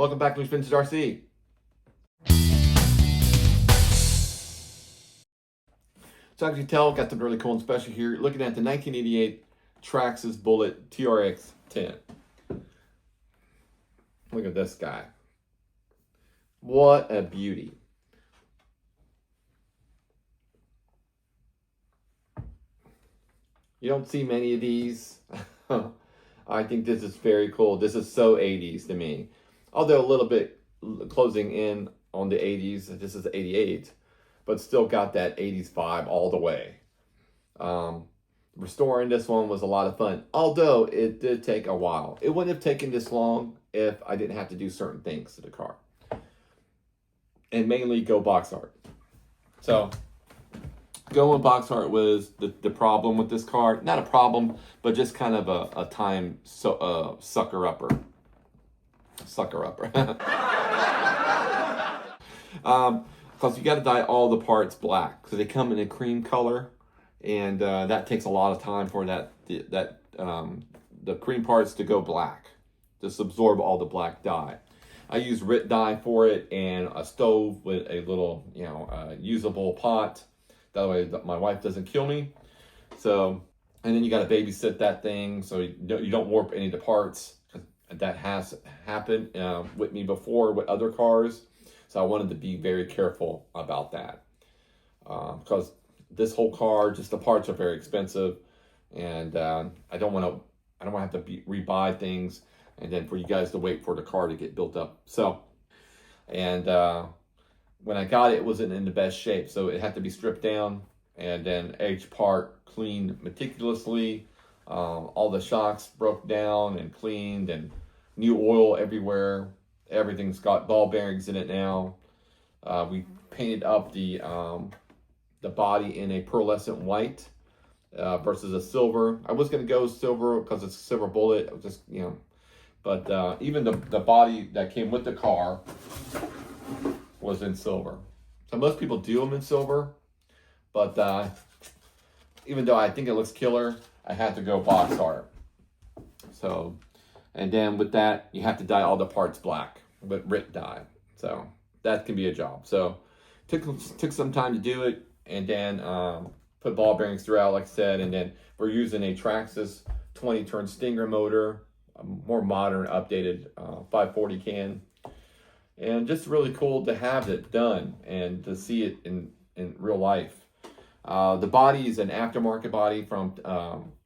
Welcome back to Vintage RC. So as you can tell, got something really cool and special here. Looking at the 1988 Traxxas Bullet TRX 10. Look at this guy. What a beauty. You don't see many of these. I think this is very cool. This is so 80s to me. Although a little bit closing in on the 80s. This is 88. But still got that 80s vibe all the way. Restoring this one was a lot of fun. Although it did take a while. It wouldn't have taken this long if I didn't have to do certain things to the car. And mainly go box art. So going box art was the problem with this car. Not a problem, but just kind of a time sucker-upper. Sucker-upper. Because you got to dye all the parts black. So they come in a cream color. And that takes a lot of time for the cream parts to go black. Just absorb all the black dye. I use RIT dye for it and a stove with a little, usable pot. That way my wife doesn't kill me. So, and then you got to babysit that thing so you don't warp any of the parts. That has happened with me before with other cars. So I wanted to be very careful about that. Because this whole car, just the parts are very expensive. And I don't want to have to rebuy things. And then for you guys to wait for the car to get built up. So, and when I got it, it wasn't in the best shape. So it had to be stripped down and then each part cleaned meticulously. All the shocks broke down and cleaned and new oil everywhere. Everything's got ball bearings in it now. We painted up the body in a pearlescent white versus a silver. I was going to go silver because it's a silver bullet. I was just, but even the body that came with the car was in silver. So most people do them in silver, but even though I think it looks killer, I had to go box art. So, and then with that, you have to dye all the parts black with RIT dye. So that can be a job. So took some time to do it, and then put ball bearings throughout, like I said, and then we're using a Traxxas 20-turn Stinger motor. A more modern, updated 540 can, and just really cool to have it done and to see it in real life. The body is an aftermarket body from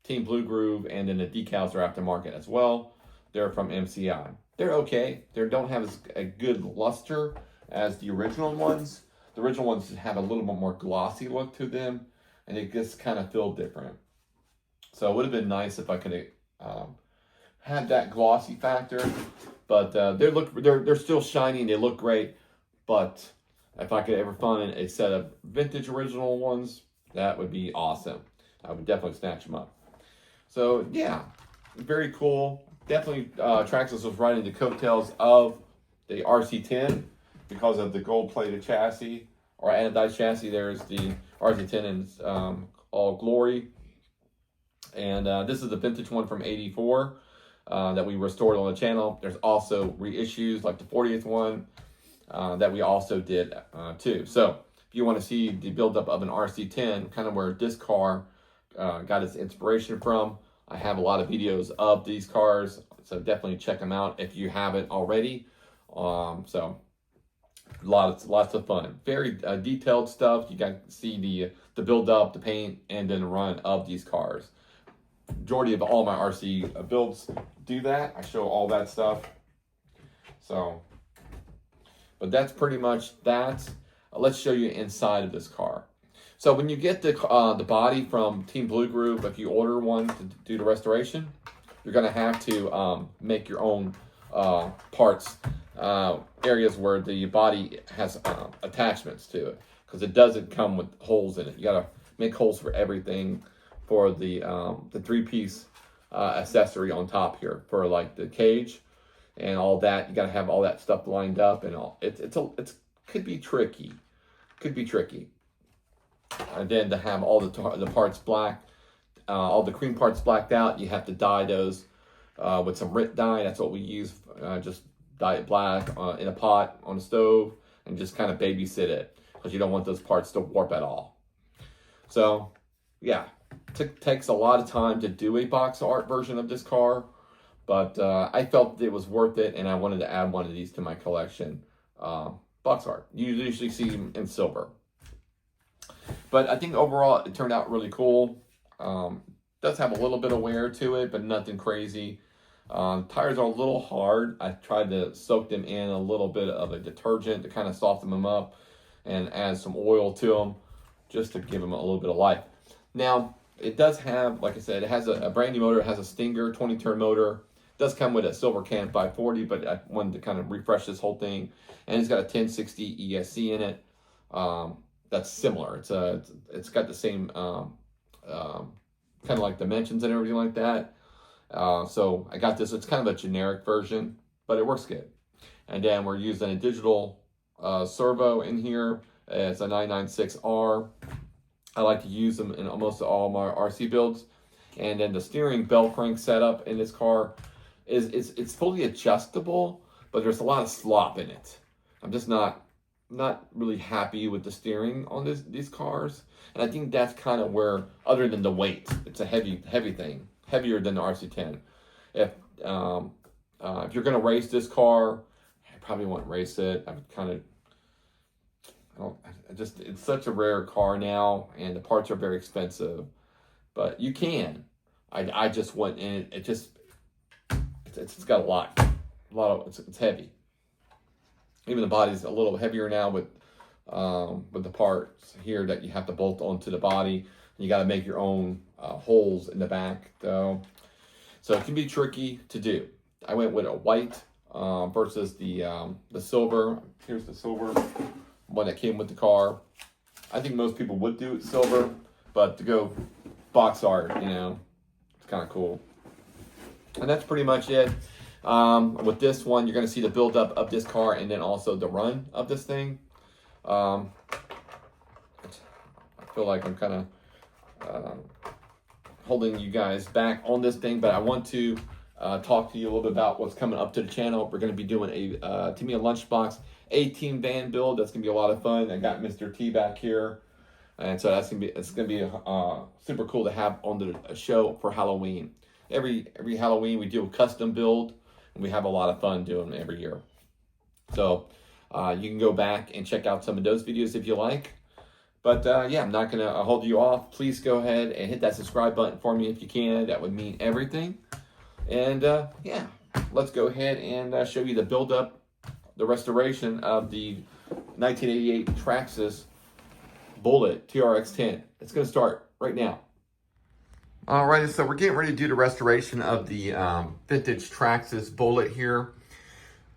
Team Blue Groove, and then the decals are aftermarket as well. They're from MCI. They're okay. They don't have a good luster as the original ones. The original ones have a little bit more glossy look to them, and it just kind of feel different. So it would have been nice if I could have had that glossy factor, but they're still shiny and they look great. But if I could ever find a set of vintage original ones, that would be awesome. I would definitely snatch them up. So yeah, very cool. Definitely Traxxas was riding the coattails of the RC10 because of the gold-plated chassis or anodized chassis. There's the RC10 in all glory, and this is the vintage one from '84. That we restored on the channel. There's also reissues like the 40th one that we also did too. So if you want to see the buildup of an RC10, kind of where this car got its inspiration from, I have a lot of videos of these cars, so definitely check them out if you haven't already. So lots of fun, very detailed stuff. You got to see the build-up, the paint, and then the run of these cars. Majority of all my RC builds do that. I show all that stuff. So, but that's pretty much that. Let's show you inside of this car. So when you get the body from Team Blue Groove, if you order one to do the restoration, you're going to have to make your own parts, areas where the body has attachments to it, because it doesn't come with holes in it. You got to make holes for everything. For the 3-piece accessory on top here for like the cage and all that, you got to have all that stuff lined up and all. It could be tricky, And then to have all the parts black, all the cream parts blacked out, you have to dye those with some RIT dye. That's what we use. Just dye it black in a pot on the stove and just kind of babysit it because you don't want those parts to warp at all. So yeah, takes a lot of time to do a box art version of this car, but I felt it was worth it, and I wanted to add one of these to my collection. Box art. You usually see them in silver. But I think overall it turned out really cool. Does have a little bit of wear to it, but nothing crazy. Tires are a little hard. I tried to soak them in a little bit of a detergent to kind of soften them up and add some oil to them just to give them a little bit of life. Now, it does have, like I said, it has a brand new motor. It has a Stinger 20-turn motor. It does come with a Silver Can 540, but I wanted to kind of refresh this whole thing. And it's got a 1060 ESC in it. That's similar. It's got the same kind of like dimensions and everything like that. So I got this. It's kind of a generic version, but it works good. And then we're using a digital servo in here. It's a 996R. I like to use them in almost all my RC builds. And then the steering bell crank setup in this car it's fully adjustable, but there's a lot of slop in it. I'm just not really happy with the steering on these cars. And I think that's kind of where, other than the weight, it's a heavy thing, heavier than the RC10. If you're going to race this car, I probably won't race it. I would kind of, it's such a rare car now, and the parts are very expensive. But you can. I just went in. It's got a lot of. It's heavy. Even the body's a little heavier now with the parts here that you have to bolt onto the body. You got to make your own holes in the back, though. So it can be tricky to do. I went with a white versus the silver. Here's the silver one that came with the car. I think most people would do it silver, but to go box art, it's kind of cool. And that's pretty much it. With this one, you're going to see the buildup of this car and then also the run of this thing. I feel like I'm kind of holding you guys back on this thing, but I want to talk to you a little bit about what's coming up to the channel. We're going to be doing a Timmy a Lunchbox A-Team van build. That's going to be a lot of fun. I got Mr. T back here. And so it's going to be super cool to have on the show for Halloween. Every Halloween we do a custom build, and we have a lot of fun doing them every year. So you can go back and check out some of those videos if you like. But yeah, I'm not going to hold you off. Please go ahead and hit that subscribe button for me if you can. That would mean everything. And yeah, let's go ahead and show you the build-up, the restoration of the 1988 Traxxas Bullet TRX-10. It's going to start right now. Alright, so we're getting ready to do the restoration of the vintage Traxxas Bullet here.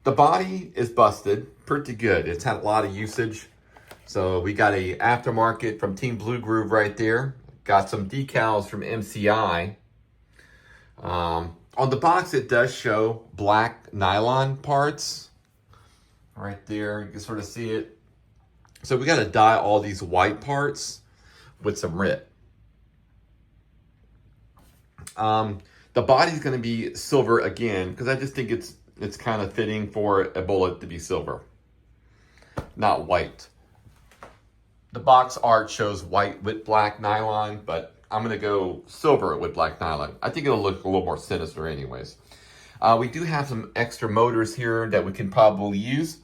The body is busted pretty good. It's had a lot of usage. So we got a aftermarket from Team Blue Groove right there. Got some decals from MCI. On the box, it does show black nylon parts. Right there, you can sort of see it. So we got to dye all these white parts with some RIT. The body's going to be silver again, because I just think it's kind of fitting for a Bullet to be silver, not white. The box art shows white with black nylon, but I'm going to go silver with black nylon. I think it'll look a little more sinister anyways. We do have some extra motors here that we can probably use.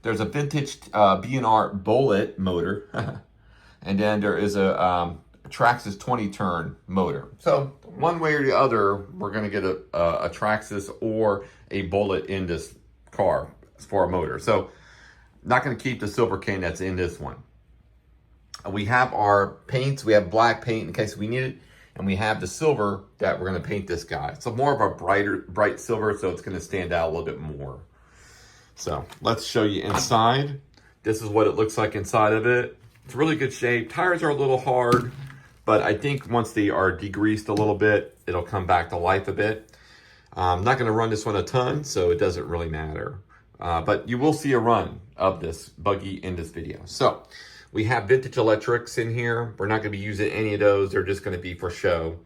There's a vintage B&R Bullet motor, and then there is a Traxxas 20-turn motor. So one way or the other, we're going to get a Traxxas or a Bullet in this car for a motor. So not going to keep the silver cane that's in this one. We have our paints. We have black paint in case we need it. And we have the silver that we're going to paint this guy. So more of a bright silver, so it's going to stand out a little bit more. So let's show you inside. This is what it looks like inside of it. It's really good shape. Tires are a little hard, but I think once they are degreased a little bit, it'll come back to life a bit. I'm not going to run this one a ton, so it doesn't really matter. But you will see a run of this buggy in this video. So we have vintage electrics in here. We're not going to be using any of those. They're just going to be for show.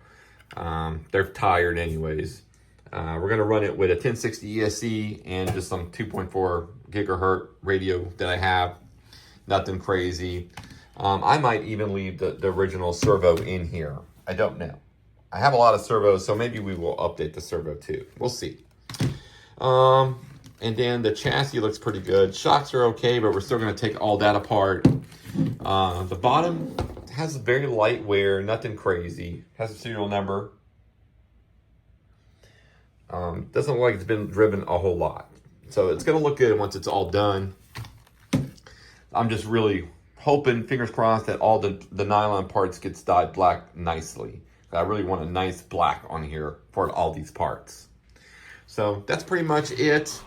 They're tired anyways. We're going to run it with a 1060 ESC and just some 2.4 gigahertz radio that I have. Nothing crazy. I might even leave the original servo in here. I don't know. I have a lot of servos, so maybe we will update the servo too. We'll see. And then the chassis looks pretty good. Shocks are okay, but we're still going to take all that apart. The bottom has very light wear, nothing crazy. Has a serial number. Doesn't look like it's been driven a whole lot. So it's going to look good once it's all done. I'm just really hoping, fingers crossed, that all the nylon parts get dyed black nicely. I really want a nice black on here for all these parts. So that's pretty much it.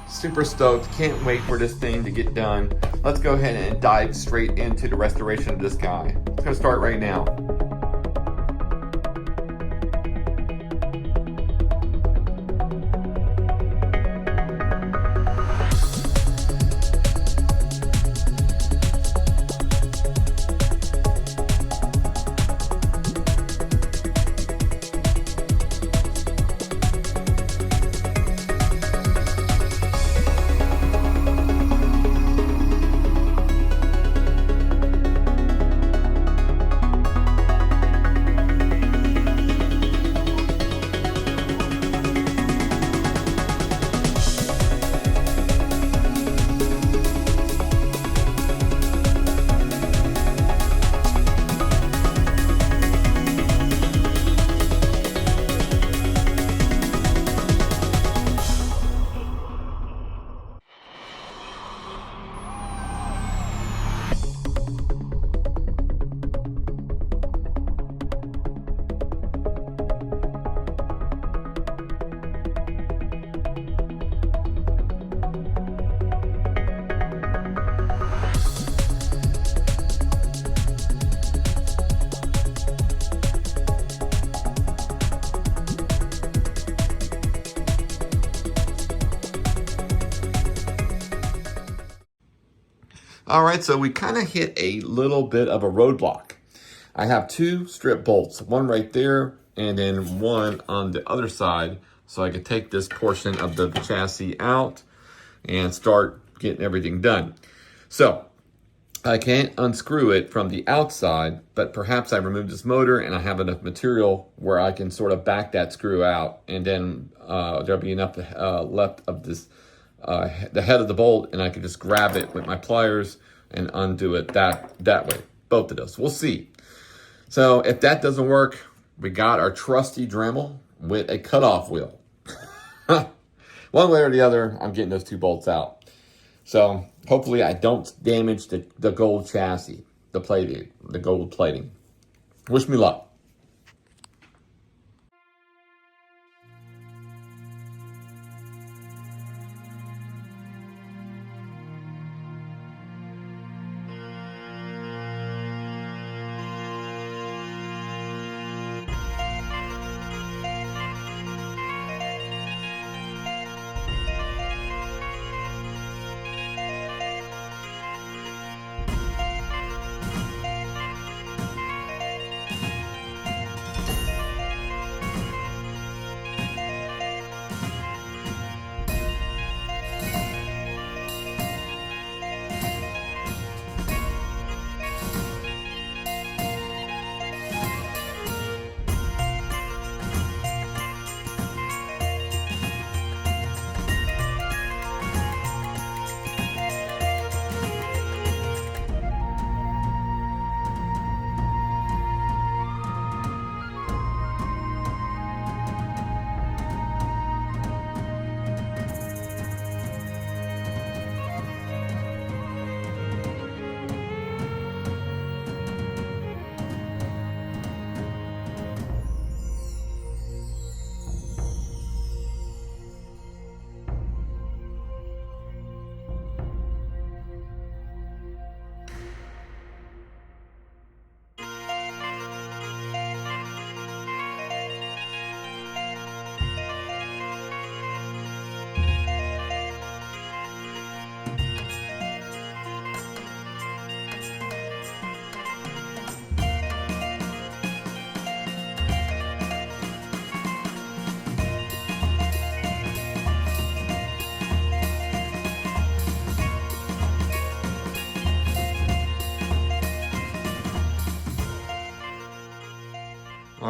Super stoked. Can't wait for this thing to get done. Let's go ahead and dive straight into the restoration of this guy. It's going to start right now. All right, so we kind of hit a little bit of a roadblock. I have two strip bolts, one right there and then one on the other side, so I could take this portion of the chassis out and start getting everything done. So I can't unscrew it from the outside, but perhaps I removed this motor and I have enough material where I can sort of back that screw out, and then there'll be enough left of this the head of the bolt, and I can just grab it with my pliers and undo it that way. Both of those. We'll see. So if that doesn't work, we got our trusty Dremel with a cutoff wheel. One way or the other, I'm getting those two bolts out. So hopefully I don't damage the gold chassis, the gold plating. Wish me luck.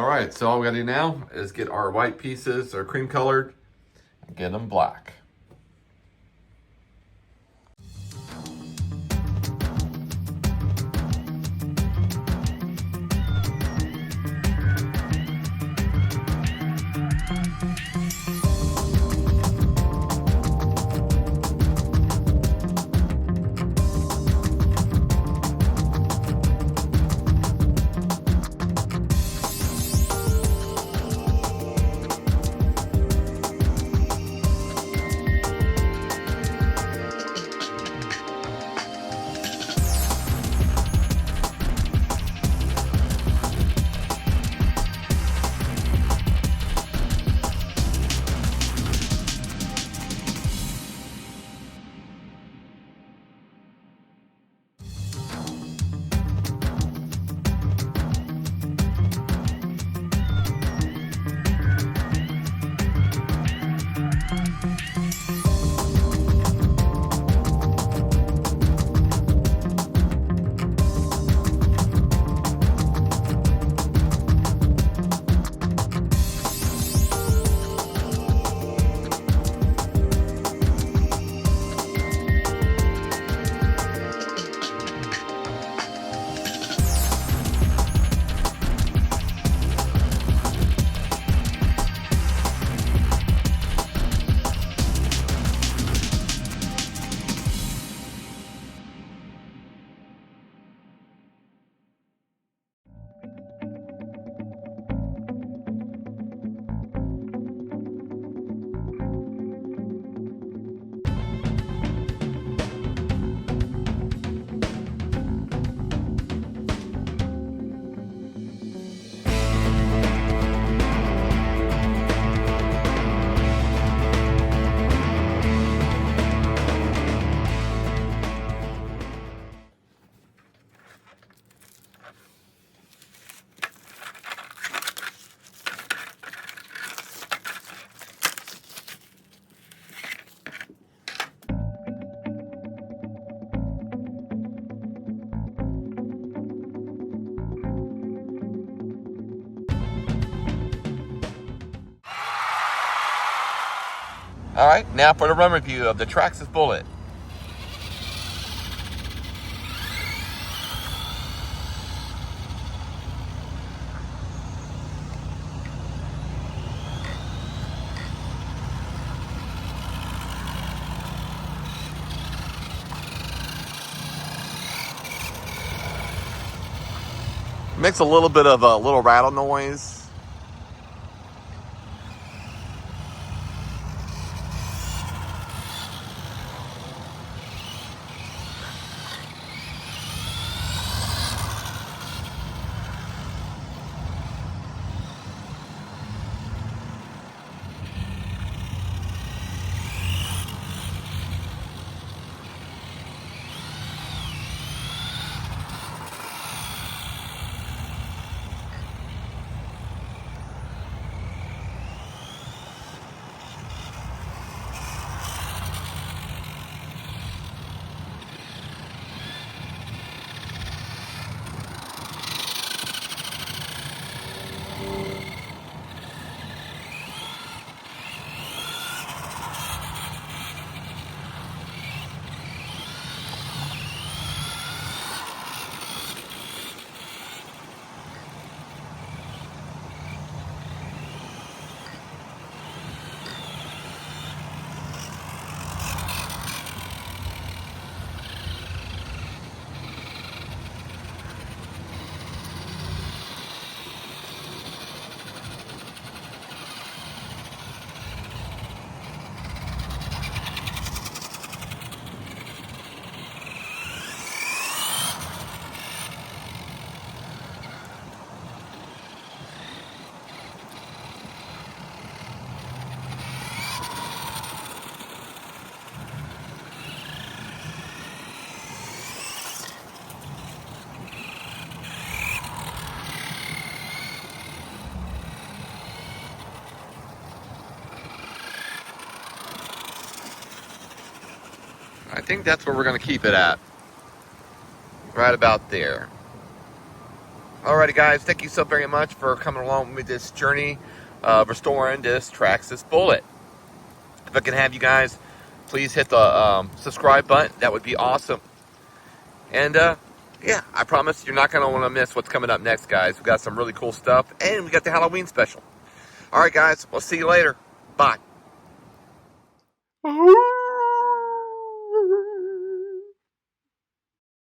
All right, so all we gotta do now is get our white pieces, or cream colored, and get them black. All right, now for the run review of the Traxxas Bullet. Makes a little bit of a little rattle noise. I think that's where we're going to keep it at. Right about there. Alrighty, guys, thank you so very much for coming along with me this journey of restoring this Traxxas Bullet. If I can have you guys, please hit the subscribe button. That would be awesome. And yeah, I promise you're not going to want to miss what's coming up next, guys. We got some really cool stuff, and we got the Halloween special. All right, guys, we'll see you later. Bye.